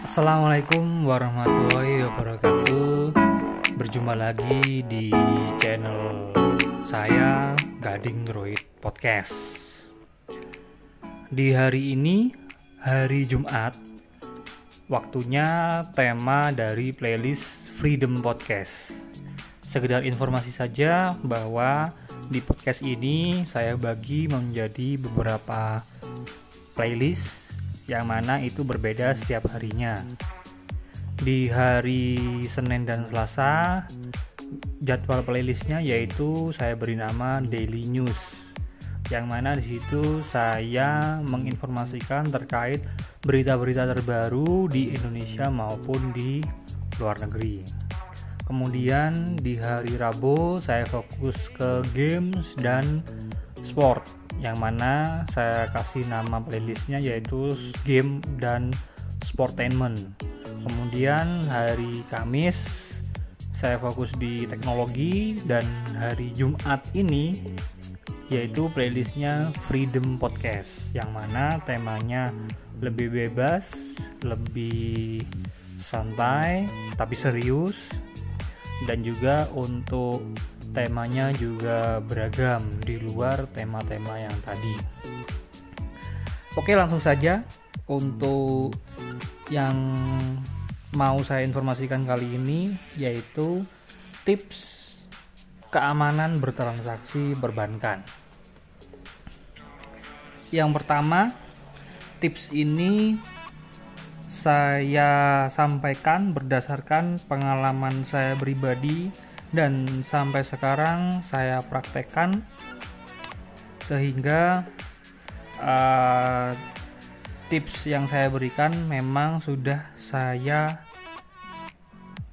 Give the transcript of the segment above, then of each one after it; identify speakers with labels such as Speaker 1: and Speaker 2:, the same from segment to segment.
Speaker 1: Assalamualaikum warahmatullahi wabarakatuh. Berjumpa lagi di channel saya, Gading Droid Podcast. Di hari ini, hari Jumat, waktunya tema dari playlist Freedom Podcast. Sekedar informasi saja bahwa di podcast ini saya bagi menjadi beberapa playlist yang mana itu berbeda setiap harinya. Di hari Senin dan Selasa, jadwal playlistnya yaitu saya beri nama Daily News, yang mana di situ saya menginformasikan terkait berita-berita terbaru di Indonesia maupun di luar negeri. Kemudian di hari Rabu saya fokus ke games dan sport, yang mana saya kasih nama playlistnya yaitu game dan sportainment. Kemudian hari Kamis saya fokus di teknologi, dan hari Jumat ini yaitu playlistnya Freedom Podcast, yang mana temanya lebih bebas, lebih santai tapi serius, dan juga untuk temanya juga beragam di luar tema-tema yang tadi. Oke, langsung saja untuk yang mau saya informasikan kali ini, yaitu tips keamanan bertransaksi perbankan. Yang pertama, tips ini saya sampaikan berdasarkan pengalaman saya pribadi dan sampai sekarang saya praktekkan, sehingga tips yang saya berikan memang sudah saya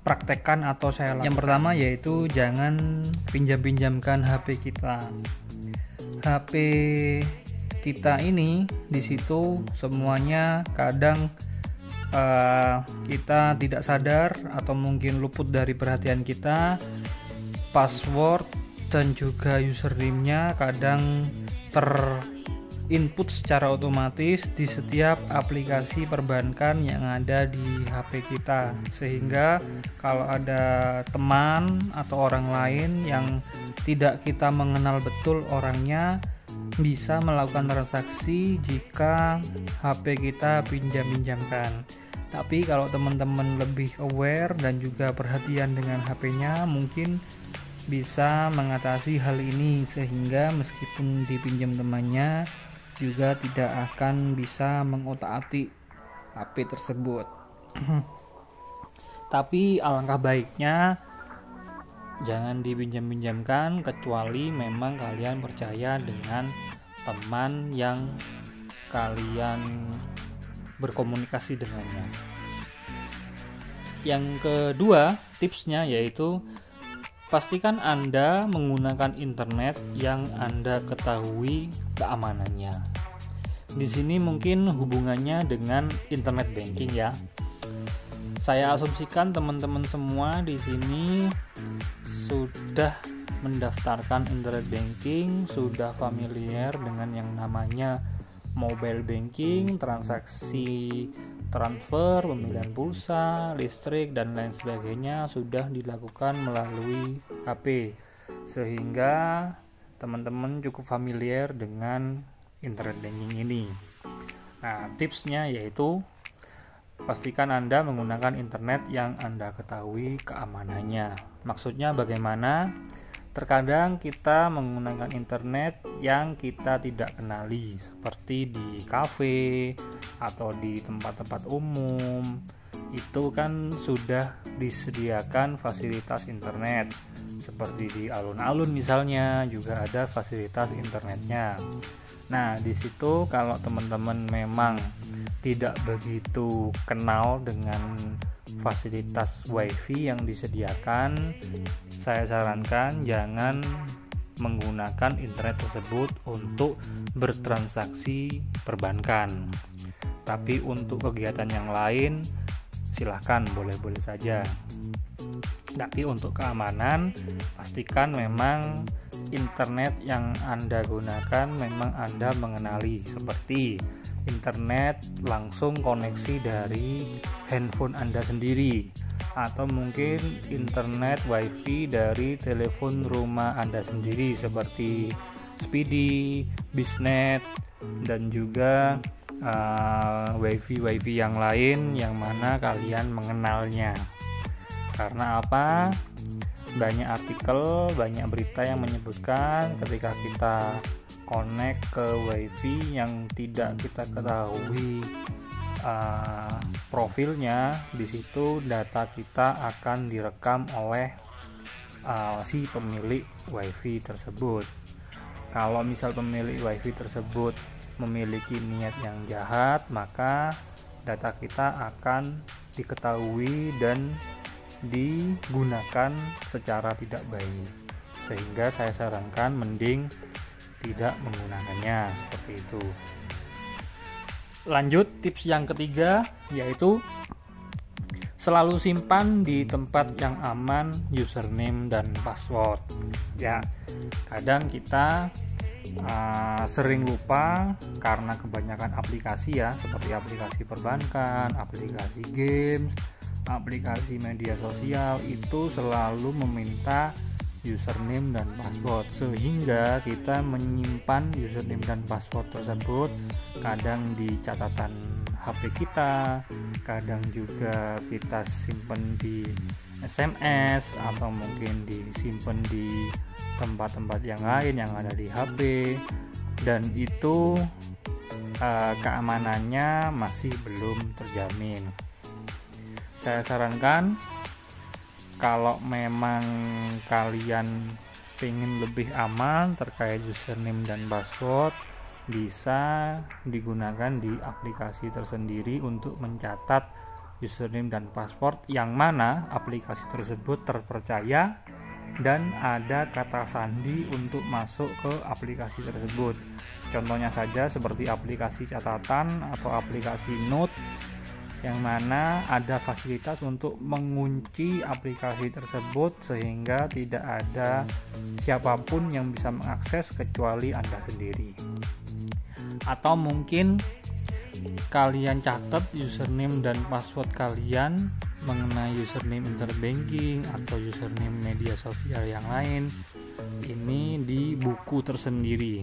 Speaker 1: praktekkan atau saya lakukan. Yang pertama yaitu jangan pinjam-pinjamkan HP kita. HP kita ini di situ semuanya kadang kita tidak sadar atau mungkin luput dari perhatian kita, password dan juga username-nya kadang terinput secara otomatis di setiap aplikasi perbankan yang ada di HP kita, sehingga kalau ada teman atau orang lain yang tidak kita mengenal betul orangnya bisa melakukan transaksi jika HP kita pinjam-pinjamkan. Tapi kalau teman-teman lebih aware dan juga perhatian dengan HP-nya, mungkin bisa mengatasi hal ini, sehingga meskipun dipinjam temannya juga tidak akan bisa mengotak-atik HP tersebut. Tapi alangkah baiknya jangan dipinjam-pinjamkan kecuali memang kalian percaya dengan teman yang kalian berkomunikasi dengannya. Yang kedua tipsnya yaitu pastikan Anda menggunakan internet yang Anda ketahui keamanannya. Di sini mungkin hubungannya dengan internet banking ya. Saya asumsikan teman-teman semua di sini sudah mendaftarkan internet banking, sudah familiar dengan yang namanya mobile banking, transaksi transfer, pembelian pulsa, listrik dan lain sebagainya sudah dilakukan melalui HP, sehingga teman-teman cukup familiar dengan internet banking ini. Nah, tipsnya yaitu pastikan Anda menggunakan internet yang Anda ketahui keamanannya. Maksudnya bagaimana? Terkadang kita menggunakan internet yang kita tidak kenali, seperti di kafe atau di tempat-tempat umum. Itu kan sudah disediakan fasilitas internet, seperti di alun-alun misalnya juga ada fasilitas internetnya. Nah, di situ kalau teman-teman memang tidak begitu kenal dengan fasilitas wifi yang disediakan, saya sarankan jangan menggunakan internet tersebut untuk bertransaksi perbankan. Tapi untuk kegiatan yang lain silahkan, boleh-boleh saja. Tapi untuk keamanan, pastikan memang internet yang Anda gunakan memang Anda mengenali, seperti internet langsung koneksi dari handphone Anda sendiri, atau mungkin internet wifi dari telepon rumah Anda sendiri seperti Speedy, Biznet, dan juga wifi yang lain yang mana kalian mengenalnya. Karena apa? Banyak artikel, banyak berita yang menyebutkan ketika kita connect ke wifi yang tidak kita ketahui profilnya, di situ data kita akan direkam oleh si pemilik wifi tersebut. Kalau misal pemilik wifi tersebut memiliki niat yang jahat, maka data kita akan diketahui dan digunakan secara tidak baik, sehingga saya sarankan mending tidak menggunakannya seperti itu. Lanjut, tips yang ketiga yaitu selalu simpan di tempat yang aman username dan password. Ya, kadang kita sering lupa karena kebanyakan aplikasi ya, seperti aplikasi perbankan, aplikasi games, aplikasi media sosial, itu selalu meminta username dan password, sehingga kita menyimpan username dan password tersebut kadang di catatan HP kita, kadang juga kita simpan di SMS, atau mungkin disimpan di tempat-tempat yang lain yang ada di HP, dan itu keamanannya masih belum terjamin. Saya sarankan kalau memang kalian ingin lebih aman terkait username dan password, bisa digunakan di aplikasi tersendiri untuk mencatat username dan password, yang mana aplikasi tersebut terpercaya dan ada kata sandi untuk masuk ke aplikasi tersebut. Contohnya saja seperti aplikasi catatan atau aplikasi note, yang mana ada fasilitas untuk mengunci aplikasi tersebut sehingga tidak ada siapapun yang bisa mengakses kecuali Anda sendiri. Atau mungkin kalian catat username dan password kalian mengenai username interbanking atau username media sosial yang lain ini di buku tersendiri.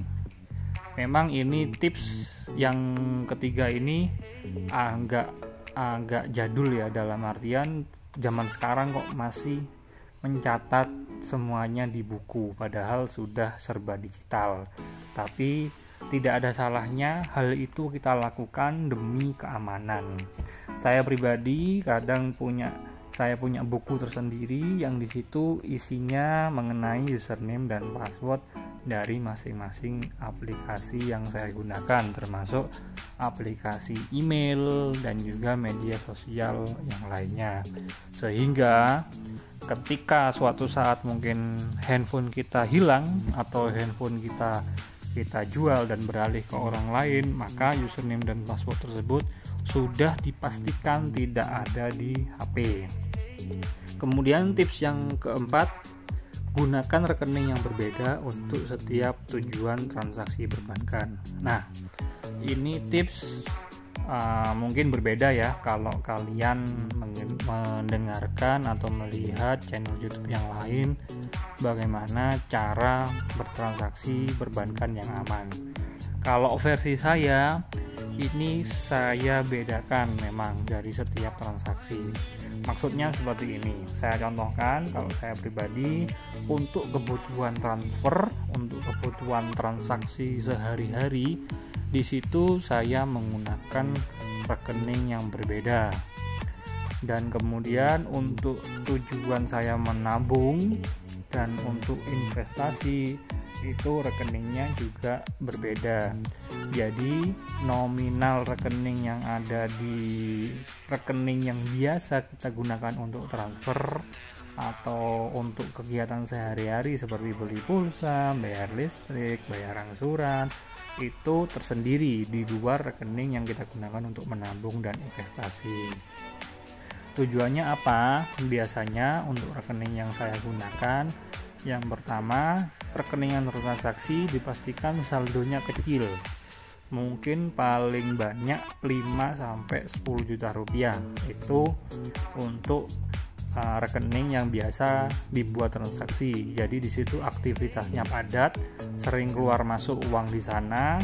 Speaker 1: Memang ini tips yang ketiga ini agak jadul ya, dalam artian zaman sekarang kok masih mencatat semuanya di buku, padahal sudah serba digital. Tapi tidak ada salahnya hal itu kita lakukan demi keamanan. Saya pribadi kadang punya buku tersendiri yang di situ isinya mengenai username dan password dari masing-masing aplikasi yang saya gunakan, termasuk aplikasi email dan juga media sosial yang lainnya, sehingga ketika suatu saat mungkin handphone kita hilang atau handphone kita jual dan beralih ke orang lain, maka username dan password tersebut sudah dipastikan tidak ada di HP. Kemudian tips yang keempat, gunakan rekening yang berbeda untuk setiap tujuan transaksi perbankan. Nah, ini tips mungkin berbeda ya kalau kalian mendengarkan atau melihat channel YouTube yang lain bagaimana cara bertransaksi perbankan yang aman. Kalau versi saya, ini saya bedakan memang dari setiap transaksi. Maksudnya seperti ini, saya contohkan kalau saya pribadi untuk kebutuhan transfer, untuk kebutuhan transaksi sehari-hari, di situ saya menggunakan rekening yang berbeda. Dan kemudian untuk tujuan saya menabung dan untuk investasi, itu rekeningnya juga berbeda. Jadi nominal rekening yang ada di rekening yang biasa kita gunakan untuk transfer atau untuk kegiatan sehari-hari seperti beli pulsa, bayar listrik, bayar angsuran, itu tersendiri di luar rekening yang kita gunakan untuk menabung dan investasi. Tujuannya apa? Biasanya untuk rekening yang saya gunakan, yang pertama, rekening transaksi dipastikan saldonya kecil. Mungkin paling banyak 5-10 juta rupiah. Itu untuk rekening yang biasa dibuat transaksi. Jadi di situ aktivitasnya padat, sering keluar masuk uang di sana,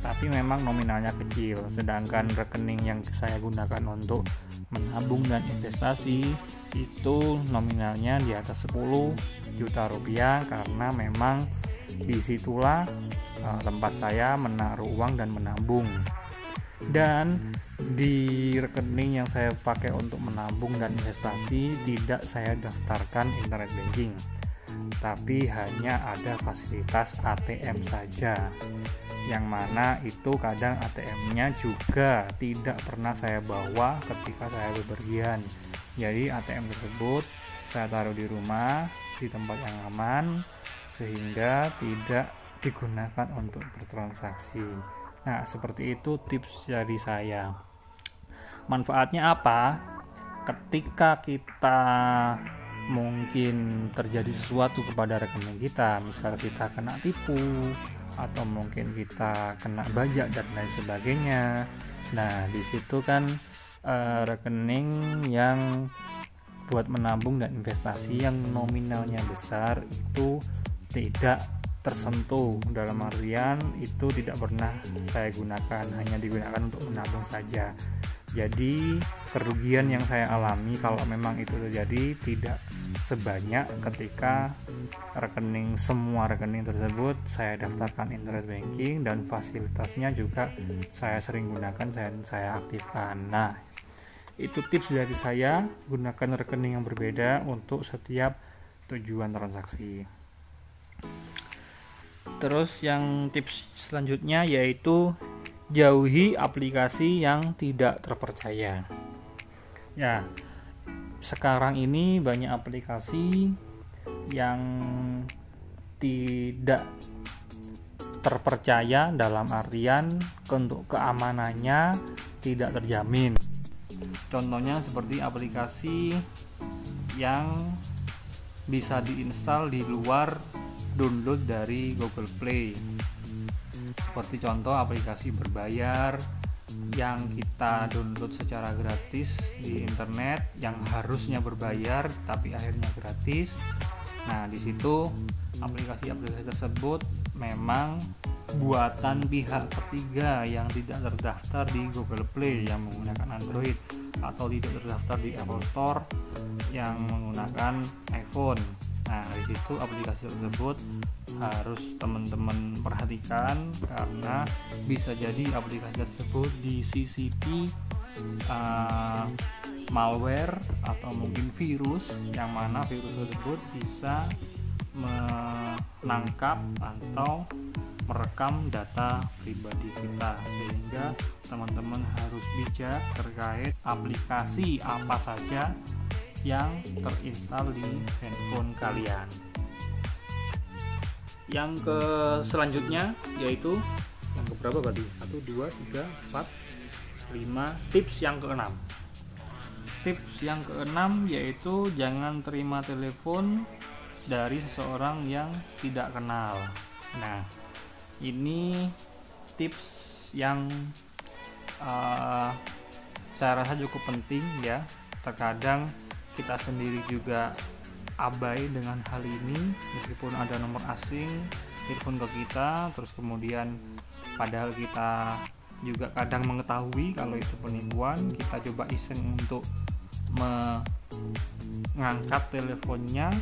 Speaker 1: tapi memang nominalnya kecil. Sedangkan rekening yang saya gunakan untuk menabung dan investasi itu nominalnya di atas 10 juta rupiah, karena memang disitulah tempat saya menaruh uang dan menabung. Dan di rekening yang saya pakai untuk menabung dan investasi tidak saya daftarkan internet banking, tapi hanya ada fasilitas ATM saja, yang mana itu kadang ATM-nya juga tidak pernah saya bawa ketika saya bepergian. Jadi ATM tersebut saya taruh di rumah di tempat yang aman sehingga tidak digunakan untuk bertransaksi. Nah, seperti itu tips dari saya. Manfaatnya apa? Ketika kita mungkin terjadi sesuatu kepada rekening kita, misal kita kena tipu atau mungkin kita kena bajak dan lain sebagainya. Nah, di situ kan rekening yang buat menabung dan investasi yang nominalnya besar itu tidak tersentuh, dalam artian itu tidak pernah saya gunakan, hanya digunakan untuk menabung saja. Jadi kerugian yang saya alami kalau memang itu terjadi tidak sebanyak ketika semua rekening tersebut saya daftarkan internet banking dan fasilitasnya juga saya sering gunakan dan saya aktifkan. Nah, itu tips dari saya, gunakan rekening yang berbeda untuk setiap tujuan transaksi. Terus yang tips selanjutnya yaitu jauhi aplikasi yang tidak terpercaya. Ya, sekarang ini banyak aplikasi yang tidak terpercaya, dalam artian untuk keamanannya tidak terjamin. Contohnya seperti aplikasi yang bisa diinstal di luar download dari Google Play. Seperti contoh aplikasi berbayar yang kita download secara gratis di internet, yang harusnya berbayar tapi akhirnya gratis. Nah, di situ aplikasi-aplikasi tersebut memang buatan pihak ketiga yang tidak terdaftar di Google Play yang menggunakan Android, atau tidak terdaftar di Apple Store yang menggunakan iPhone. Nah, di situ aplikasi tersebut harus teman-teman perhatikan, karena bisa jadi aplikasi tersebut disisipi malware atau mungkin virus, yang mana virus tersebut bisa menangkap atau merekam data pribadi kita, sehingga teman-teman harus bijak terkait aplikasi apa saja yang terinstal di handphone kalian. Yang ke selanjutnya yaitu yang keberapa berarti? 1, 2, 3, 4, 5. Tips yang keenam. Tips yang keenam yaitu jangan terima telepon dari seseorang yang tidak kenal. Nah, ini tips yang saya rasa cukup penting ya. Terkadang kita sendiri juga abai dengan hal ini, meskipun ada nomor asing telepon ke kita, terus kemudian padahal kita juga kadang mengetahui kalau itu penipuan, kita coba iseng untuk mengangkat teleponnya,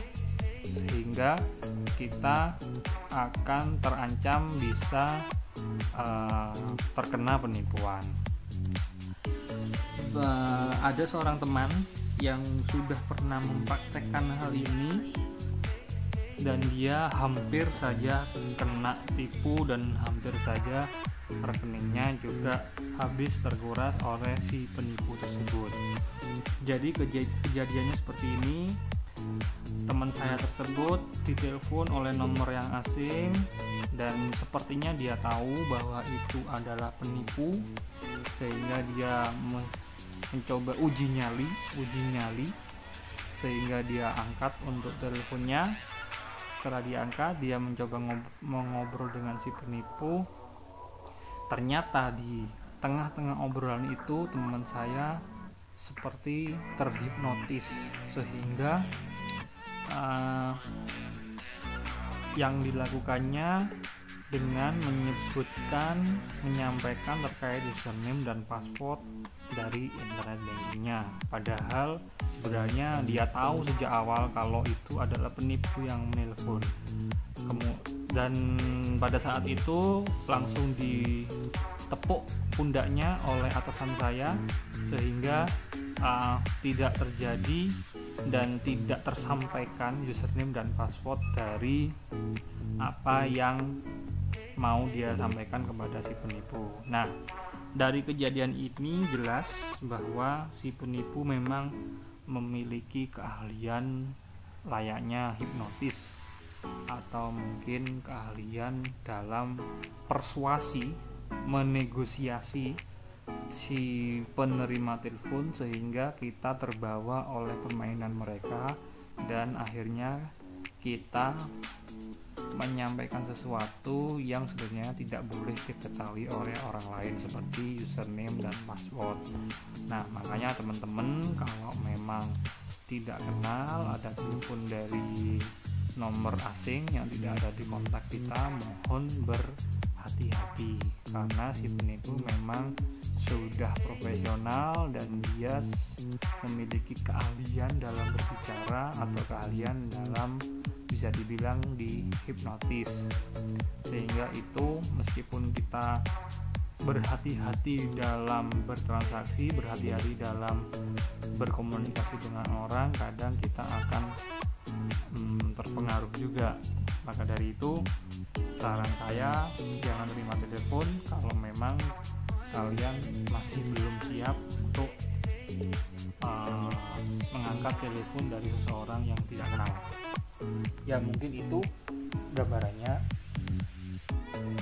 Speaker 1: sehingga kita akan terancam bisa terkena penipuan. Ada seorang teman yang sudah pernah mempraktekkan hal ini dan dia hampir saja kena tipu dan hampir saja rekeningnya juga habis terkuras oleh si penipu tersebut. Jadi kejadiannya seperti ini, teman saya tersebut ditelepon oleh nomor yang asing dan sepertinya dia tahu bahwa itu adalah penipu, sehingga dia mencoba uji nyali sehingga dia angkat untuk teleponnya. Setelah diangkat, dia mencoba mengobrol dengan si penipu. Ternyata di tengah-tengah obrolan itu teman saya seperti terhipnotis, sehingga yang dilakukannya dengan menyampaikan terkait username dan password dari internet bankingnya. Padahal sebenarnya dia tahu sejak awal kalau itu adalah penipu yang menelpon. Dan pada saat itu langsung ditepuk pundaknya oleh atasan saya, sehingga tidak terjadi dan tidak tersampaikan username dan password dari apa yang mau dia sampaikan kepada si penipu. Nah, dari kejadian ini jelas bahwa si penipu memang memiliki keahlian layaknya hipnotis, atau mungkin keahlian dalam persuasi, menegosiasi si penerima telepon, sehingga kita terbawa oleh permainan mereka dan akhirnya kita menyampaikan sesuatu yang sebenarnya tidak boleh diketahui oleh orang lain, seperti username dan password. Nah, makanya teman-teman kalau memang tidak kenal ada telepon dari nomor asing yang tidak ada di kontak kita, mohon berhati-hati, karena si penipu memang sudah profesional dan dia memiliki keahlian dalam berbicara atau keahlian dalam bisa dibilang di hipnotis. Sehingga itu meskipun kita berhati-hati dalam bertransaksi, berhati-hati dalam berkomunikasi dengan orang, kadang kita akan terpengaruh juga. Maka dari itu saran saya, jangan terima telepon kalau memang kalian masih belum siap untuk mengangkat telepon dari seseorang yang tidak kenal. Ya, mungkin itu gambarannya,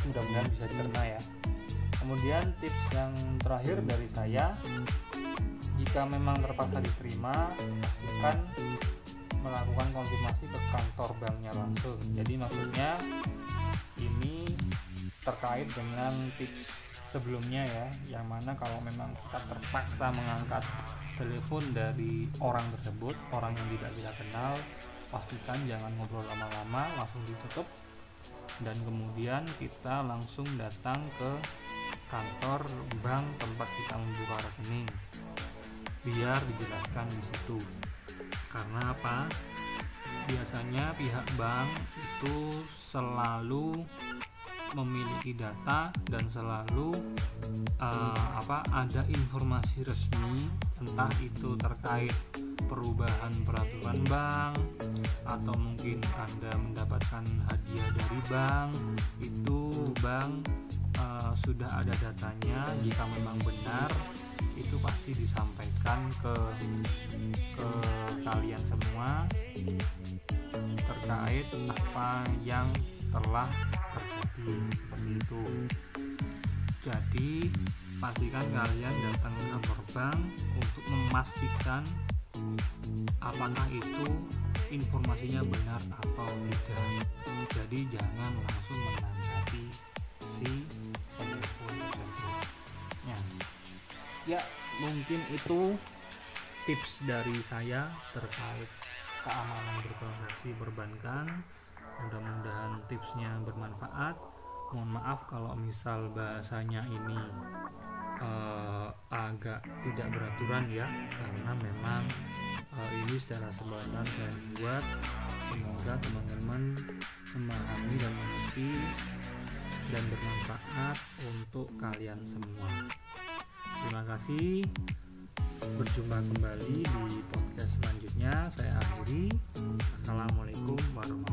Speaker 1: mudah-mudahan bisa dicerna ya. Kemudian tips yang terakhir dari saya, jika memang terpaksa diterima, pastikan melakukan konfirmasi ke kantor banknya langsung. Jadi maksudnya ini terkait dengan tips sebelumnya ya, yang mana kalau memang kita terpaksa mengangkat telepon dari orang tersebut, orang yang tidak kita kenal, pastikan jangan ngobrol lama-lama, langsung ditutup, dan kemudian kita langsung datang ke kantor bank tempat kita membuka rekening biar dijelaskan di situ. Karena apa? Biasanya pihak bank itu selalu memiliki data dan selalu ada informasi resmi, entah itu terkait perubahan peraturan bank atau mungkin Anda mendapatkan hadiah dari bank, itu bank sudah ada datanya. Jika memang benar, itu pasti disampaikan ke kalian semua terkait apa yang telah terjadi, seperti itu. Jadi pastikan kalian datang ke kantor bank untuk memastikan apakah itu informasinya benar atau tidak. Jadi jangan langsung menanggapi si telepon tersebut. Ya, mungkin itu tips dari saya terkait keamanan bertransaksi perbankan. Mudah-mudahan tipsnya bermanfaat. Mohon maaf kalau misal bahasanya ini agak tidak beraturan ya, karena memang ini secara spontan saya buat. Semoga teman-teman memahami dan mengerti dan bermanfaat untuk kalian semua. Terima kasih. Berjumpa kembali di podcast selanjutnya. Saya akhiri. Assalamualaikum warahmatullahi wabarakatuh.